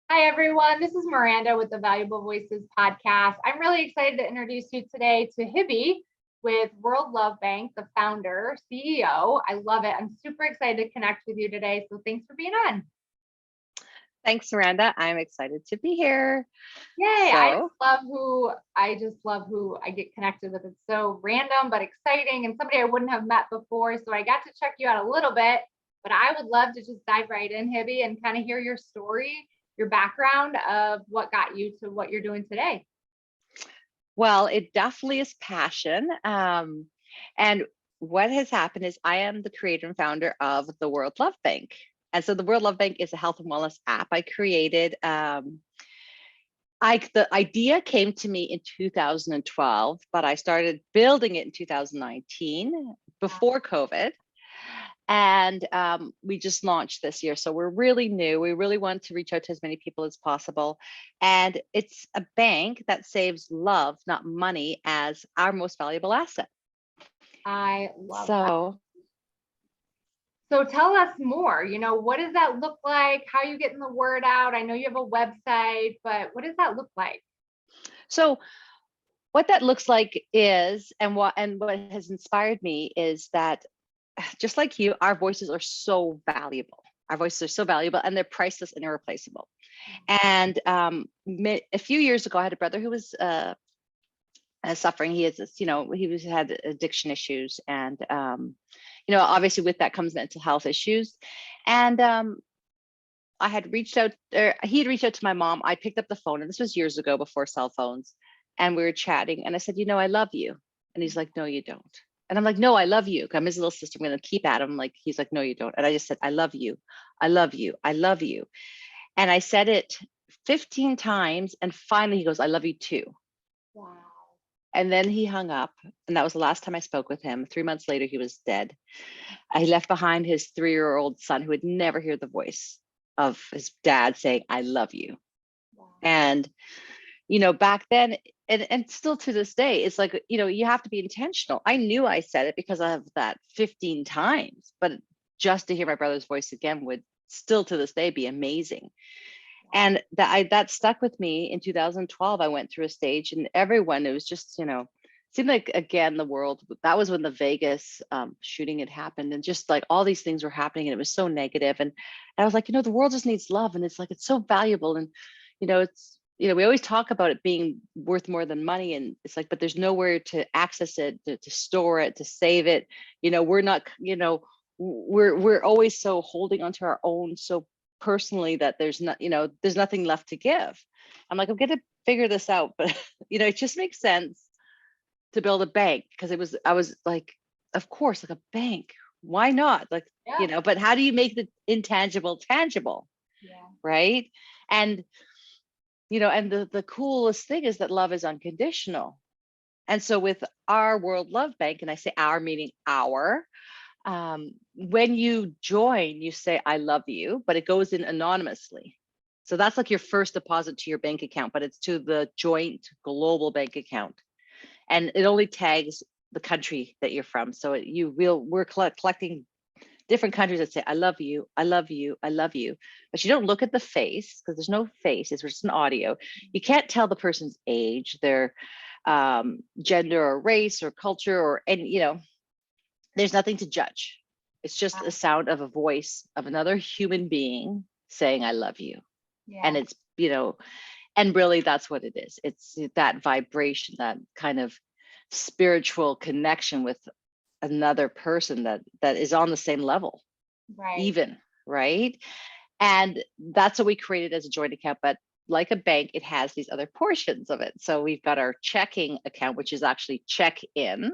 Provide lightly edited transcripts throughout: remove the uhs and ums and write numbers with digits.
Hi, everyone. This is Miranda with the Valuable Voices podcast. I'm really excited to introduce you today to Hibby with World Love Bank, the founder, CEO. I love it. I'm super excited to connect with you today. So thanks for being on. Thanks, Miranda. I'm excited to be here. Yay. I just love who I get connected with. It's so random, but exciting, and somebody I wouldn't have met before. So I got to check you out a little bit, but I would love to just dive right in, Hibby, and kind of hear your story, your background of what got you to what you're doing today. Well, it definitely is passion. And what has happened is I am the creator and founder of the World Love Bank. And so the World Love Bank is a health and wellness app I created. The idea came to me in 2012, but I started building it in 2019 before COVID. And we just launched this year. So we're really new. We really want to reach out to as many people as possible. And it's a bank that saves love, not money, as our most valuable asset. I love that. So tell us more, what does that look like? How are you getting the word out? I know you have a website, but what does that look like? So what that looks like is, and what has inspired me is that just like you, our voices are so valuable. Our voices are so valuable and they're priceless and irreplaceable. And a few years ago, I had a brother who was suffering. He has this, had addiction issues, and obviously with that comes mental health issues. And I had reached out, or he had reached out to my mom. I picked up the phone, and this was years ago before cell phones, and we were chatting, and I said, I love you. And he's like, no, you don't. And I'm like, no, I love you. I'm his little sister. I'm going to keep at him. Like, he's like, no, you don't. And I just said, I love you. I love you. I love you. And I said it 15 times. And finally he goes, I love you too. Wow. And then he hung up. And that was the last time I spoke with him. 3 months later, he was dead. I left behind his 3-year-old son who would never hear the voice of his dad saying, I love you. Wow. And, back then, and still to this day, it's like, you have to be intentional. I knew I said it because of that 15 times, but just to hear my brother's voice again would still to this day be amazing. And that stuck with me. In 2012, I went through a stage, and everyone, it was just, seemed like, again, the world, that was when the Vegas shooting had happened, and just like all these things were happening, and it was so negative. And I was like, the world just needs love. And it's like, it's so valuable. And, we always talk about it being worth more than money. And it's like, but there's nowhere to access it, to store it, to save it. We're not, we're always so holding onto our own so personally that there's not, there's nothing left to give. I'm like, I'm going to figure this out. But, it just makes sense to build a bank, because I was like, of course, like a bank. Why not? Like, yeah. But how do you make the intangible tangible? Yeah. Right. And, and the coolest thing is that love is unconditional. And so with our World Love Bank, and I say our meaning our, when you join, you say, I love you, but it goes in anonymously. So that's like your first deposit to your bank account, but it's to the joint global bank account. And it only tags the country that you're from. So we're collecting different countries that say, I love you, I love you, I love you. But you don't look at the face, because there's no face, it's just an audio. You can't tell the person's age, their gender or race or culture or any, there's nothing to judge. It's just the sound of a voice of another human being saying, I love you. Yeah. And it's, and really that's what it is. It's that vibration, that kind of spiritual connection with another person that is on the same level, right? Even, right? And that's what we created as a joint account. But like a bank, it has these other portions of it. So we've got our checking account, which is actually check in.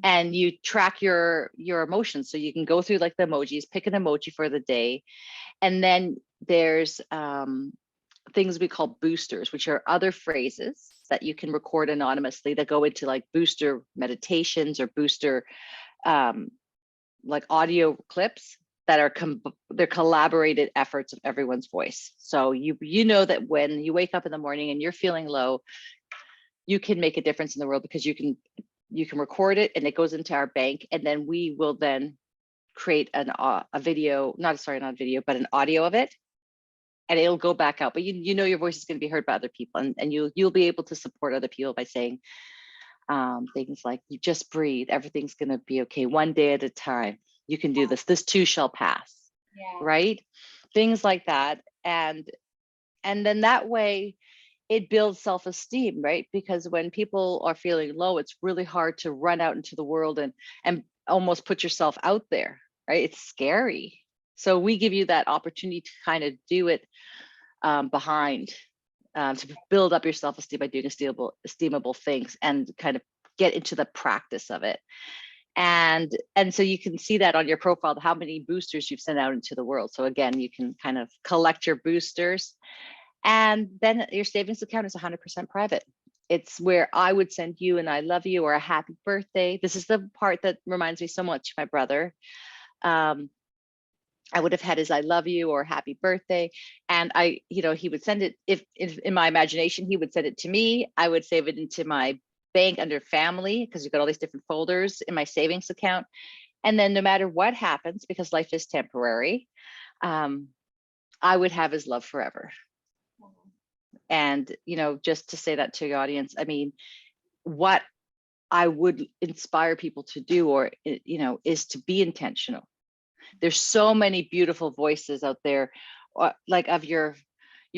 And you track your emotions. So you can go through like the emojis, pick an emoji for the day. And then there's things we call boosters, which are other phrases that you can record anonymously that go into like booster meditations or booster like audio clips that are they're collaborated efforts of everyone's voice. So you know that when you wake up in the morning and you're feeling low, you can make a difference in the world, because you can record it and it goes into our bank, and then we will then create a video, not a video, but an audio of it. and it'll go back out. But you know your voice is going to be heard by other people, and you'll be able to support other people by saying things like, you just breathe, everything's going to be okay, one day at a time, you can do this too shall pass. Yeah. Right, things like that. And then that way it builds self-esteem, right? Because when people are feeling low, it's really hard to run out into the world and almost put yourself out there, right? It's scary. So we give you that opportunity to kind of do it behind, to build up your self-esteem by doing esteemable things and kind of get into the practice of it. And so you can see that on your profile, how many boosters you've sent out into the world. So again, you can kind of collect your boosters, and then your savings account is 100% private. It's where I would send you an I love you or a happy birthday. This is the part that reminds me so much of my brother. I would have had his I love you or happy birthday. And he would send it, if in my imagination, he would send it to me. I would save it into my bank under family, because you've got all these different folders in my savings account. And then no matter what happens, because life is temporary, I would have his love forever. And, just to say that to your audience, I mean, what I would inspire people to do, or, is to be intentional. There's so many beautiful voices out there, like of your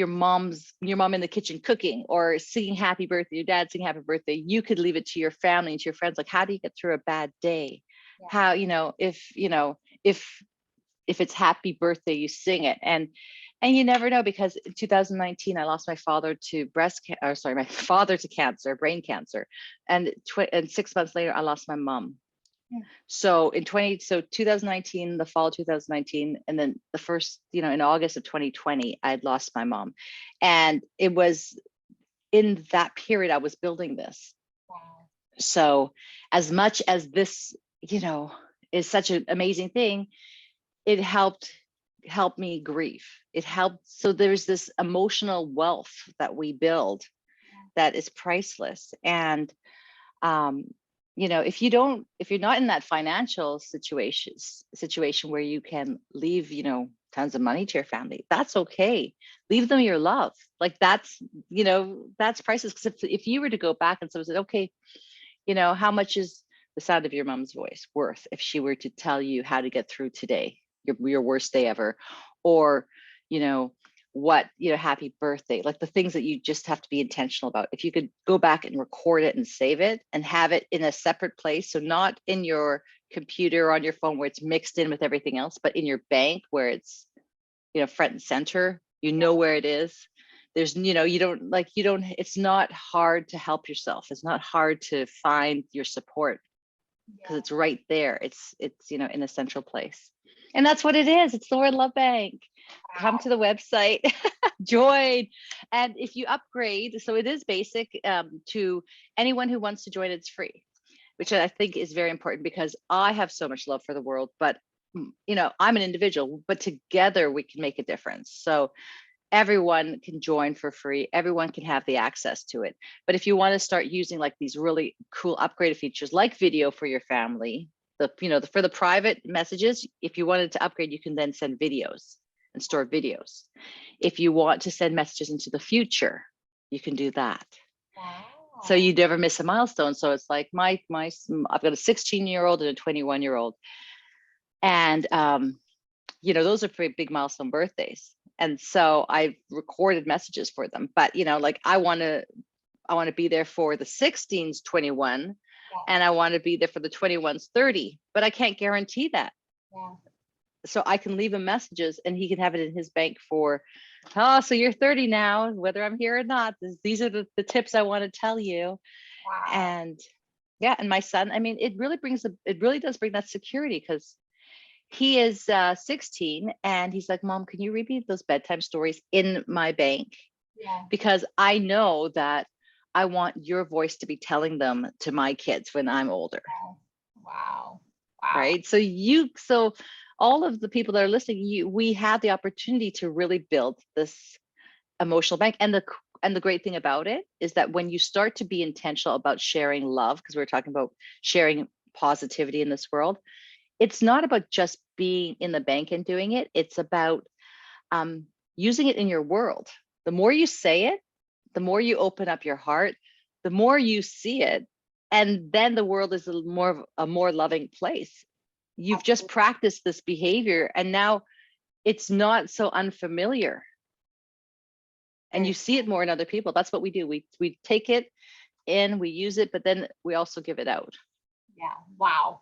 mom in the kitchen cooking or singing happy birthday, your dad singing happy birthday. You could leave it to your family and to your friends. Like, how do you get through a bad day? Yeah. How, if it's happy birthday, you sing it. And you never know, because in 2019, I lost my father to my father to cancer, brain cancer. And 6 months later, I lost my mom. Yeah. So 2019, the fall of 2019, and then the first, in August of 2020, I had lost my mom. And it was in that period I was building this. Wow. So as much as this, is such an amazing thing, it helped me grieve. It helped. So there's this emotional wealth that we build that is priceless. And, if you're not in that financial situation where you can leave, tons of money to your family, that's okay. Leave them your love. Like that's priceless. Because if you were to go back and someone said, okay, how much is the sound of your mom's voice worth if she were to tell you how to get through today, your worst day ever, or happy birthday, like the things that you just have to be intentional about. If you could go back and record it and save it and have it in a separate place, so not in your computer or on your phone where it's mixed in with everything else, but in your bank where it's front and center, where it is. There's it's not hard to help yourself. It's not hard to find your support, because it's right there. It's in a central place. And that's what it is. It's the Word Love Bank. Wow. Come to the website, join. And if you upgrade, so it is basic, to anyone who wants to join, it's free, which I think is very important, because I have so much love for the world, but I'm an individual, but together we can make a difference. So everyone can join for free. Everyone can have the access to it. But if you want to start using like these really cool upgraded features, like video for your family, for the private messages, if you wanted to upgrade, you can then send videos and store videos. If you want to send messages into the future, you can do that. Wow. So you never miss a milestone. So it's like I've got a 16-year-old and a 21-year-old. And, those are pretty big milestone birthdays. And so I've recorded messages for them, but, I want to be there for the 16's 21. And I want to be there for the 21's 30, but I can't guarantee that. Yeah. So I can leave him messages and he can have it in his bank for, so you're 30 now, whether I'm here or not. These are the tips I want to tell you. Wow. And and my son, I mean, it really does bring that security, because he is 16 and he's like, Mom, can you read me those bedtime stories in my bank? Yeah. Because I know that I want your voice to be telling them to my kids when I'm older. Wow. Right. So all of the people that are listening, we have the opportunity to really build this emotional bank. And the great thing about it is that when you start to be intentional about sharing love, because we're talking about sharing positivity in this world, it's not about just being in the bank and doing it. It's about using it in your world. The more you say it, the more you open up your heart, the more you see it, and then the world is a more loving place. You've just practiced this behavior, and now it's not so unfamiliar, and you see it more in other people. That's what we do. We take it in, we use it, but then we also give it out. Yeah. Wow.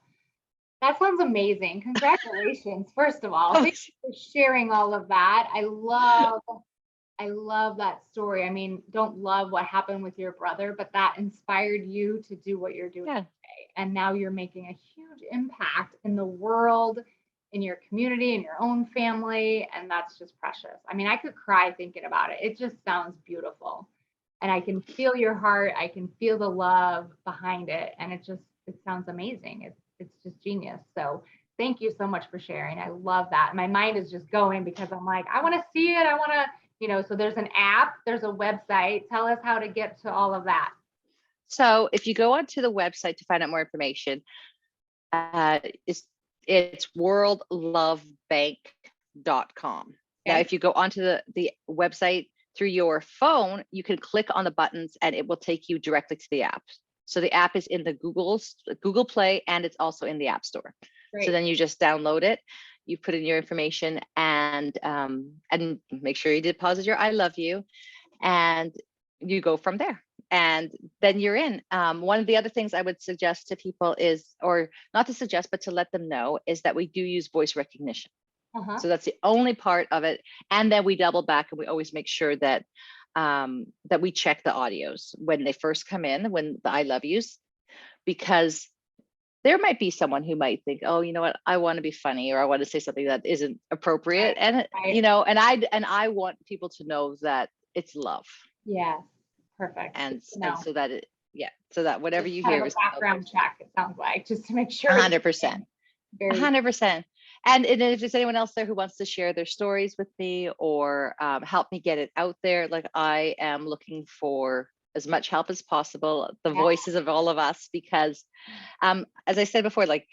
That sounds amazing. Congratulations, first of all. Thank you for sharing all of that. I love that story. I mean, don't love what happened with your brother, but that inspired you to do what you're doing today. And now you're making a huge impact in the world, in your community, in your own family. And that's just precious. I mean, I could cry thinking about it. It just sounds beautiful. And I can feel your heart. I can feel the love behind it. And it sounds amazing. It's just genius. So thank you so much for sharing. I love that. My mind is just going because I'm like, I want to see it. I want to, so there's an app, there's a website. Tell us how to get to all of that. So if you go onto the website to find out more information, it's worldlovebank.com. Now, if you go onto the website through your phone, you can click on the buttons and it will take you directly to the app. So the app is in the Google Play, and it's also in the App Store. Great. So then you just download it, you put in your information, and make sure you deposit your I love you, and you go from there. And then you're in. One of the other things I would suggest to people is, or not to suggest, but to let them know, is that we do use voice recognition. So that's the only part of it. And then we double back and we always make sure that that we check the audios when they first come in, when the I love yous, because there might be someone who might think, oh, you know what, I want to be funny, or I want to say something that isn't appropriate. And, and I want people to know that it's love. Yes. Perfect. And so that so that whatever you hear is a background check, it sounds like, just to make sure. 100%. 100%. And if there's anyone else there who wants to share their stories with me, or help me get it out there, like, I am looking for as much help as possible, the voices of all of us, because as I said before, like,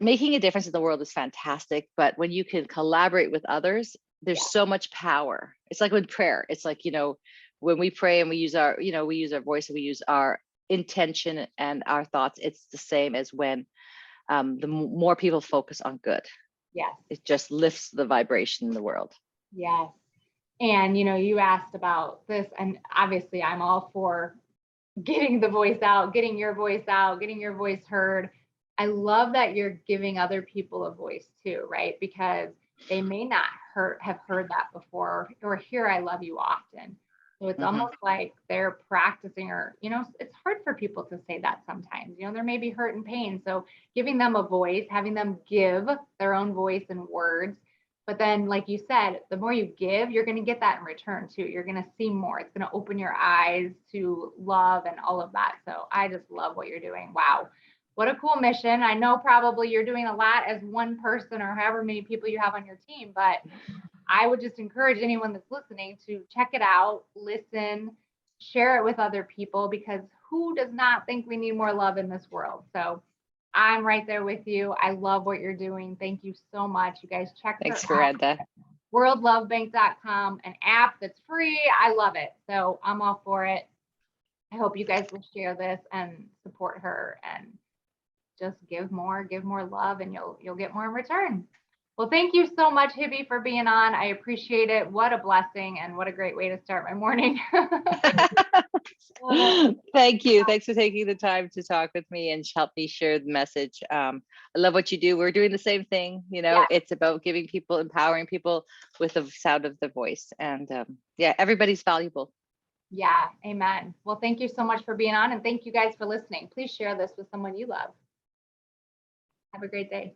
making a difference in the world is fantastic, but when you can collaborate with others, there's so much power. It's like with prayer. It's like, when we pray and we use our voice and we use our intention and our thoughts, it's the same as when the more people focus on good. Yes. It just lifts the vibration in the world. Yes. And, you asked about this, and obviously I'm all for getting the voice out, getting your voice out, getting your voice heard. I love that you're giving other people a voice too, right? Because they may not have heard that before, or hear I love you often. So it's almost like they're practicing, or, it's hard for people to say that sometimes, there may be hurt and pain. So giving them a voice, having them give their own voice and words. But then, like you said, the more you give, you're going to get that in return too. You're going to see more. It's going to open your eyes to love and all of that. So I just love what you're doing. Wow. What a cool mission. I know probably you're doing a lot as one person, or however many people you have on your team, but I would just encourage anyone that's listening to check it out, listen, share it with other people, because who does not think we need more love in this world? So I'm right there with you. I love what you're doing. Thank you so much. You guys check it out. Thanks, Miranda. worldlovebank.com, an app that's free. I love it. So I'm all for it. I hope you guys will share this and support her, and just give more love, and you'll get more in return. Well, thank you so much, Hibby, for being on. I appreciate it. What a blessing, and what a great way to start my morning. Thank you. Thanks for taking the time to talk with me and help me share the message. I love what you do. We're doing the same thing. It's about giving people, empowering people with the sound of the voice. And everybody's valuable. Yeah, amen. Well, thank you so much for being on, and thank you guys for listening. Please share this with someone you love. Have a great day.